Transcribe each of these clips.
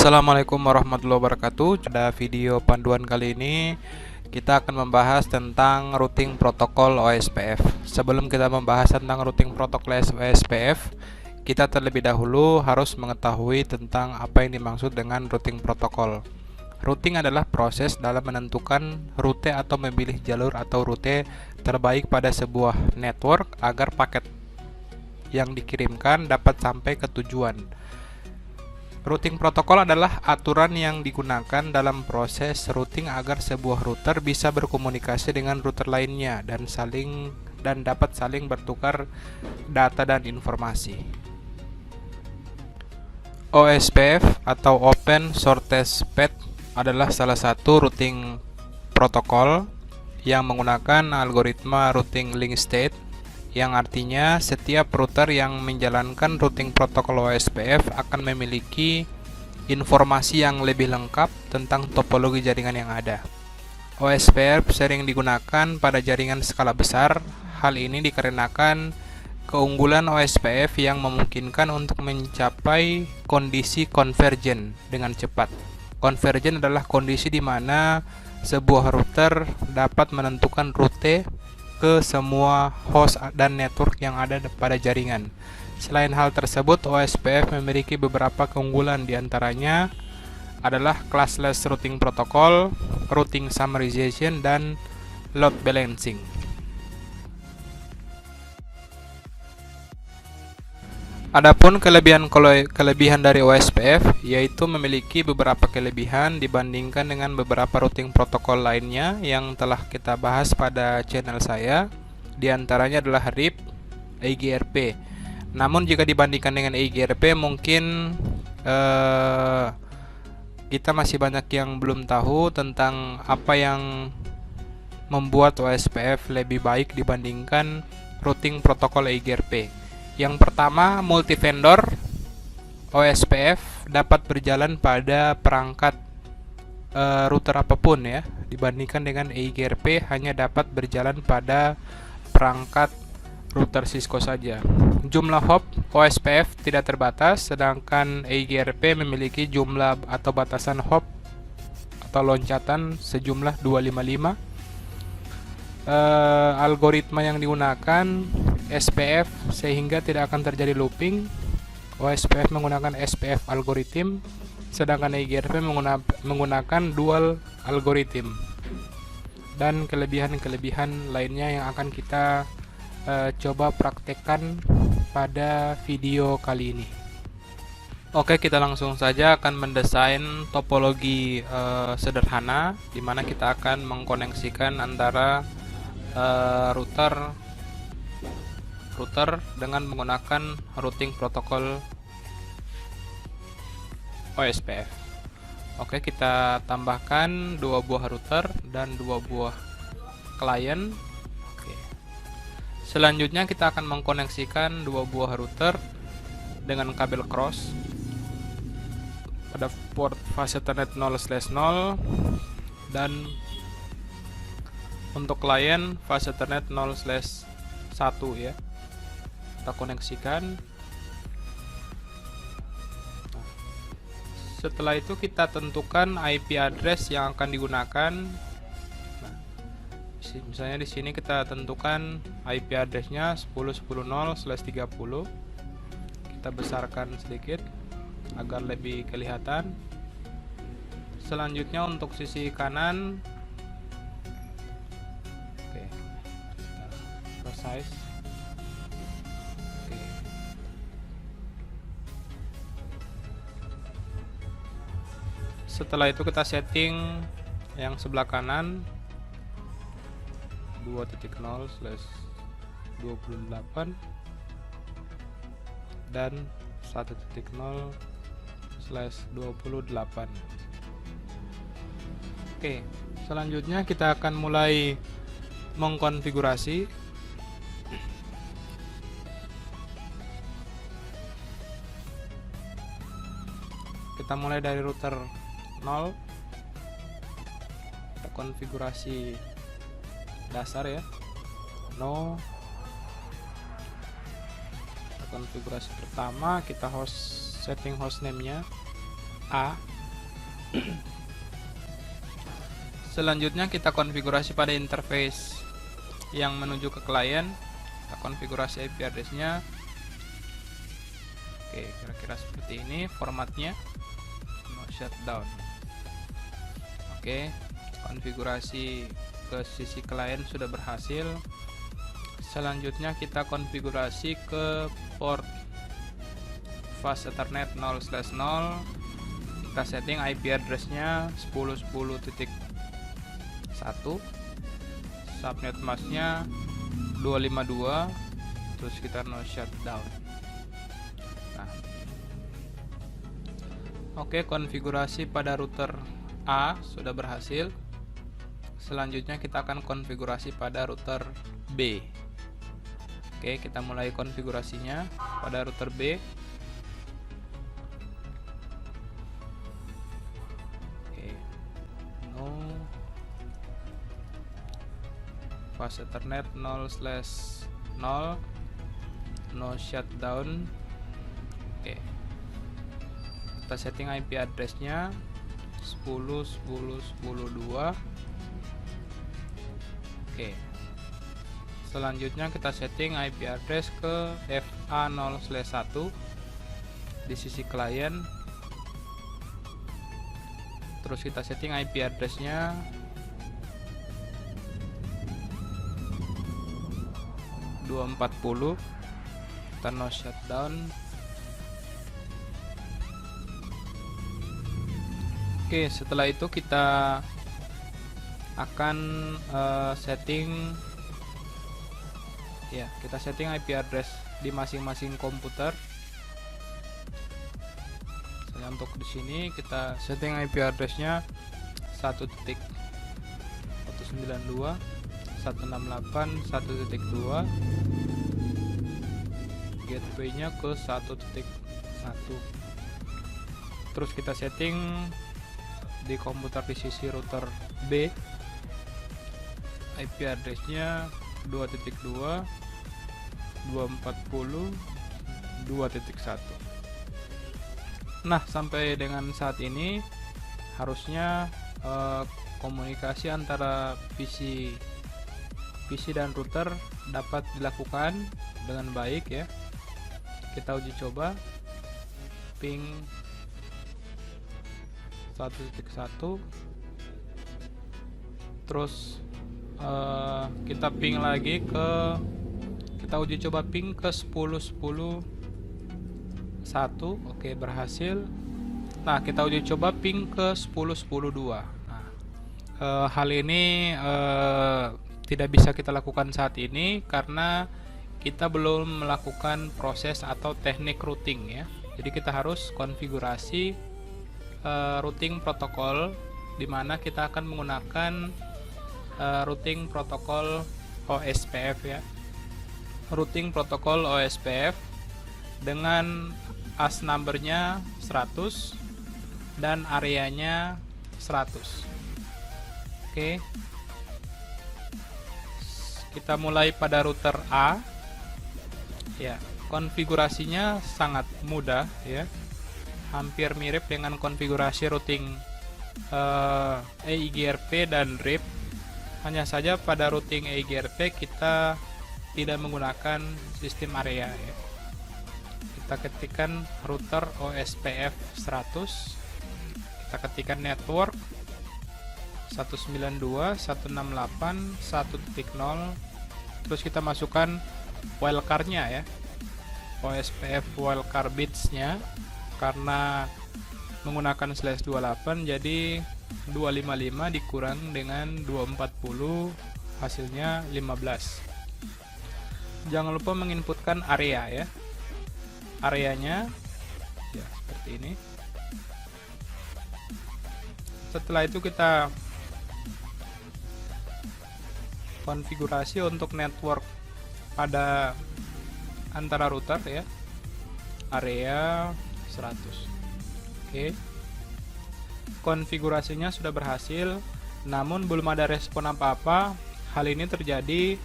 Assalamualaikum warahmatullahi wabarakatuh. Pada video panduan kali ini kita akan membahas tentang routing protokol OSPF. Sebelum kita membahas tentang routing protokol OSPF, kita terlebih dahulu harus mengetahui tentang apa yang dimaksud dengan routing protokol. Routing adalah proses dalam menentukan rute atau memilih jalur atau rute terbaik pada sebuah network agar paket yang dikirimkan dapat sampai ke tujuan. Routing protokol adalah aturan yang digunakan dalam proses routing agar sebuah router bisa berkomunikasi dengan router lainnya dan dapat saling bertukar data dan informasi. OSPF atau Open Shortest Path adalah salah satu routing protokol yang menggunakan algoritma routing link state, yang artinya setiap router yang menjalankan routing protokol OSPF akan memiliki informasi yang lebih lengkap tentang topologi jaringan yang ada. OSPF sering digunakan pada jaringan skala besar. Hal ini dikarenakan keunggulan OSPF yang memungkinkan untuk mencapai kondisi konvergen dengan cepat. Konvergen adalah kondisi di mana sebuah router dapat menentukan rute ke semua host dan network yang ada pada jaringan. Selain hal tersebut, OSPF memiliki beberapa keunggulan, diantaranya adalah classless routing protocol, routing summarization, dan load balancing. Adapun kelebihan dari OSPF yaitu memiliki beberapa kelebihan dibandingkan dengan beberapa routing protokol lainnya yang telah kita bahas pada channel saya. Di antaranya adalah RIP, EIGRP. Namun jika dibandingkan dengan EIGRP mungkin kita masih banyak yang belum tahu tentang apa yang membuat OSPF lebih baik dibandingkan routing protokol EIGRP. Yang pertama, multi-vendor OSPF dapat berjalan pada perangkat router apapun ya, dibandingkan dengan EIGRP hanya dapat berjalan pada perangkat router Cisco saja. Jumlah hop OSPF tidak terbatas, sedangkan EIGRP memiliki jumlah atau batasan hop atau loncatan sejumlah 255. Algoritma yang digunakan SPF sehingga tidak akan terjadi looping. OSPF menggunakan SPF algorithm, sedangkan EIGRP menggunakan dual algorithm. Dan kelebihan-kelebihan lainnya yang akan kita coba praktekkan pada video kali ini. Oke, kita langsung saja akan mendesain topologi sederhana di mana kita akan mengkoneksikan antara router dengan menggunakan routing protokol OSPF. Oke, kita tambahkan 2 buah router dan 2 buah klien. Oke. Selanjutnya kita akan mengkoneksikan 2 buah router dengan kabel cross pada port fase Ethernet 0/0 dan untuk klien fase Ethernet 0/1 ya. Kita koneksikan. Setelah itu kita tentukan IP address yang akan digunakan. Misalnya di sini kita tentukan IP addressnya 10.10.0/30. Kita besarkan sedikit agar lebih kelihatan. Selanjutnya untuk sisi kanan, size. Oke. Setelah itu kita setting yang sebelah kanan 2.0/28 dan 1.0/28. Oke, selanjutnya kita akan mulai mengkonfigurasi. Kita mulai dari router 0. Kita konfigurasi dasar ya. No. Kita konfigurasi pertama, kita setting hostname-nya A. Selanjutnya kita konfigurasi pada interface yang menuju ke klien. Kita konfigurasi IP address-nya. Oke, kira-kira seperti ini formatnya. No shutdown. Oke, konfigurasi ke sisi klien sudah berhasil. Selanjutnya kita konfigurasi ke port fast Ethernet 0/0. Kita setting IP address-nya 10.10.1, subnet mask-nya 252, terus kita no shutdown. Nah, oke, konfigurasi pada router A sudah berhasil. Selanjutnya kita akan konfigurasi pada router B. Oke, kita mulai konfigurasinya pada router B. Oke, no fast Ethernet 0/0, no shutdown. Oke, kita setting IP address-nya 10.10.10.2. Oke, selanjutnya kita setting IP address ke FA0/1 di sisi klien. Terus kita setting IP address-nya 240. Kita no shutdown. Oke, setelah itu kita akan setting IP address di masing-masing komputer. Misalnya untuk di sini kita setting IP address-nya 1.192.168.1.2, gateway-nya ke 1.1. Terus kita setting di komputer di sisi router B IP address-nya 2.2.240.2.1. Nah, sampai dengan saat ini harusnya komunikasi antara PC dan router dapat dilakukan dengan baik ya. Kita uji coba ping 1.1, terus kita ping lagi kita uji coba ping ke 10.10.1. Oke, berhasil. Nah, kita uji coba ping ke 10.10.2. Nah, hal ini tidak bisa kita lakukan saat ini karena kita belum melakukan proses atau teknik routing ya. Jadi kita harus konfigurasi routing protokol, di mana kita akan menggunakan routing protokol OSPF ya. Routing protokol OSPF dengan AS number-nya 100 dan areanya 100. Oke. Kita mulai pada router A. Ya, konfigurasinya sangat mudah ya. Hampir mirip dengan konfigurasi routing EIGRP dan RIP. Hanya saja pada routing EIGRP kita tidak menggunakan sistem area ya. Kita ketikkan router OSPF 100. Kita ketikkan network 192.168.1.0. Terus kita masukkan wildcard-nya ya. OSPF wildcard bits-nya. Karena menggunakan /28 jadi 255 dikurang dengan 240 hasilnya 15. Jangan lupa menginputkan area ya. Areanya ya seperti ini. Setelah itu kita konfigurasi untuk network pada antara router ya. Area 100. Oke. Konfigurasinya sudah berhasil, namun belum ada respon apa-apa. Hal ini terjadi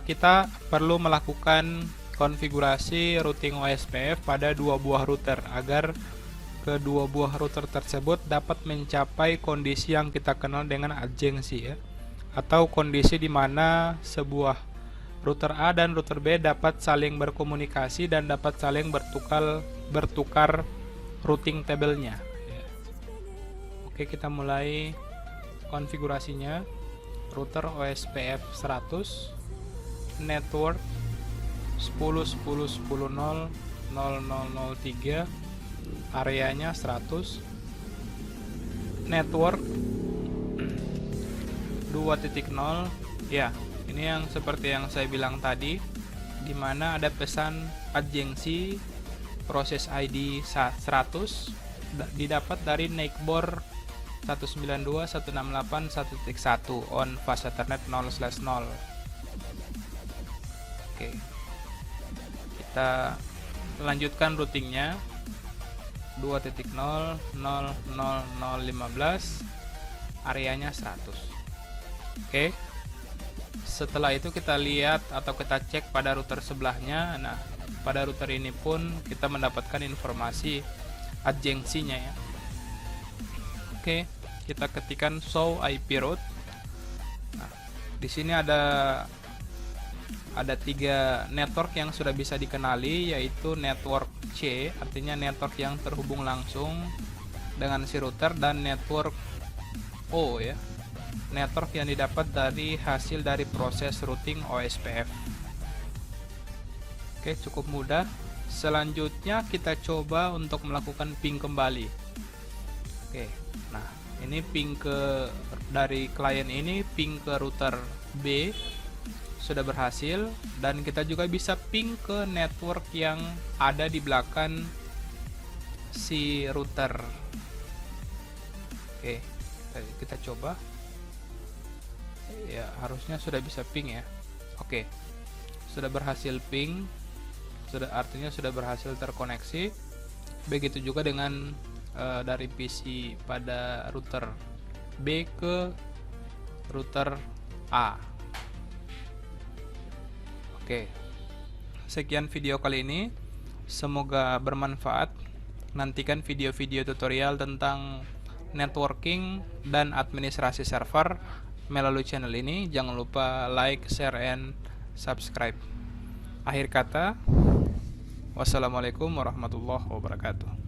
kita perlu melakukan konfigurasi routing OSPF pada dua buah router agar kedua buah router tersebut dapat mencapai kondisi yang kita kenal dengan adjacent ya, atau kondisi di mana sebuah router A dan router B dapat saling berkomunikasi dan dapat saling bertukar routing table-nya ya. Oke, kita mulai konfigurasinya. Router OSPF 100, network 10.10.10.0.0.0.03, areanya 100, network 2.0 ya. Ini yang seperti yang saya bilang tadi, di mana ada pesan adjacent proses ID 100 didapat dari NIC-board 192.168.1.1 on fast ethernet 0/0. Oke, kita lanjutkan routingnya. 2.0.0.0.15, areanya 100. Oke, setelah itu kita lihat atau kita cek pada router sebelahnya. Nah, pada router ini pun kita mendapatkan informasi adjacent-nya ya. Oke, kita ketikkan show IP route. Nah, di sini ada 3 network yang sudah bisa dikenali, yaitu network C, artinya network yang terhubung langsung dengan si router, dan network O ya, network yang didapat dari hasil dari proses routing OSPF. Oke, cukup mudah. Selanjutnya kita coba untuk melakukan ping kembali. Oke, nah ini ping dari klien ini ping ke router B sudah berhasil, dan kita juga bisa ping ke network yang ada di belakang si router. Oke, kita coba ya, harusnya sudah bisa ping ya. Oke, sudah berhasil ping, artinya sudah berhasil terkoneksi. Begitu juga dengan dari PC pada router B ke router A. Oke, sekian video kali ini, semoga bermanfaat. Nantikan video-video tutorial tentang networking dan administrasi server melalui channel ini. Jangan lupa like, share, and subscribe. Akhir kata, wassalamualaikum warahmatullahi wabarakatuh.